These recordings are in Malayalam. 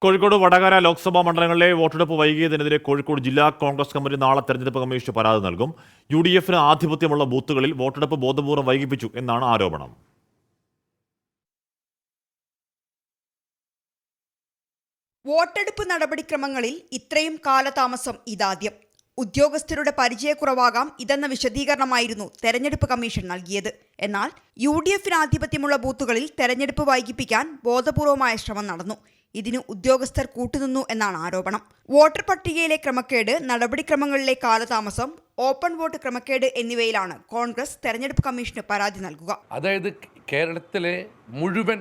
കോഴിക്കോട് വടകര ലോക്സഭാ മണ്ഡലങ്ങളിലെ വോട്ടെടുപ്പ് വൈകിയതിനെതിരെ കോഴിക്കോട് ജില്ലാ കോൺഗ്രസ് കമ്മിറ്റി നാളെ തെരഞ്ഞെടുപ്പ് കമ്മീഷന് പരാതി നൽകും. UDFന് ആധിപത്യമുള്ള ബൂത്തുകളിൽ വോട്ടെടുപ്പ് ബോധപൂർവ്വം വൈകിപ്പിച്ചു എന്നാണ് ആരോപണം. വോട്ടെടുപ്പ് നടപടിക്രമങ്ങളിൽ ഇത്രയും കാലതാമസം ഇതാദ്യം. ഉദ്യോഗസ്ഥരുടെ പരിചയക്കുറവാകാം ഇതെന്ന വിശദീകരണമായിരുന്നു തെരഞ്ഞെടുപ്പ് കമ്മീഷൻ നൽകിയത്. എന്നാൽ UDFന് ആധിപത്യമുള്ള ബൂത്തുകളിൽ തെരഞ്ഞെടുപ്പ് വൈകിപ്പിക്കാൻ ബോധപൂർവമായ ശ്രമം നടന്നു. ഇതിന് ഉദ്യോഗസ്ഥർ കൂട്ടുനിന്നു എന്നാണ് ആരോപണം. വോട്ടർ പട്ടികയിലെ ക്രമക്കേട്, നടപടിക്രമങ്ങളിലെ കാലതാമസം, ഓപ്പൺ വോട്ട് ക്രമക്കേട് എന്നിവയിലാണ് കോൺഗ്രസ് തെരഞ്ഞെടുപ്പ് കമ്മീഷന് പരാതി നൽകുക. അതായത് കേരളത്തിലെ മുഴുവൻ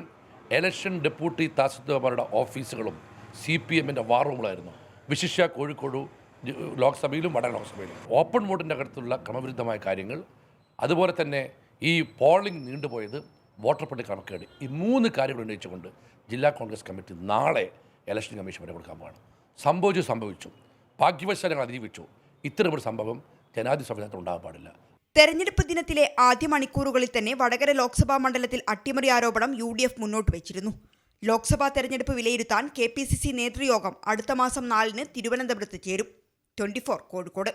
ഇലക്ഷൻ ഡെപ്യൂട്ടി തഹസിൽദാർമാരുടെ ഓഫീസുകളും CPMന്റെ വാർ റൂമുകളായിരുന്നു. വിശിഷ്യ കോഴിക്കോട് ലോക്സഭയിലും വടകര ലോക്സഭയിലും ഓപ്പൺ വോട്ടിൻ്റെ അകത്തുള്ള ക്രമവിരുദ്ധമായ കാര്യങ്ങൾ, അതുപോലെ തന്നെ ഈ പോളിംഗ് നീണ്ടുപോയത്, വോട്ടർ പട്ടിക ക്രമക്കേട്, ഈ 3 കാര്യങ്ങൾ ഉന്നയിച്ചുകൊണ്ട് ജില്ലാ കോൺഗ്രസ് കമ്മിറ്റി നാളെ ഇലക്ഷൻ കമ്മീഷൻ വരെ കൊടുക്കാൻ പോവാണ്. സംഭവിച്ചു. ഭാഗ്യവശാലങ്ങൾ അതിജീവിച്ചു. ഇത്തരമൊരു സംഭവം ജനാധിപത്യ സംവിധാനത്തിൽ ഉണ്ടാകാൻ പാടില്ല. തെരഞ്ഞെടുപ്പ് ദിനത്തിലെ ആദ്യ മണിക്കൂറുകളിൽ തന്നെ വടകര ലോക്സഭാ മണ്ഡലത്തിൽ അട്ടിമറി ആരോപണം UDF മുന്നോട്ട് വെച്ചിരുന്നു. ലോക്സഭാ തെരഞ്ഞെടുപ്പ് വിലയിരുത്താൻ KPCC നേതൃയോഗം അടുത്ത മാസം 4-ന് തിരുവനന്തപുരത്ത് ചേരും. 24 കോഴിക്കോട്.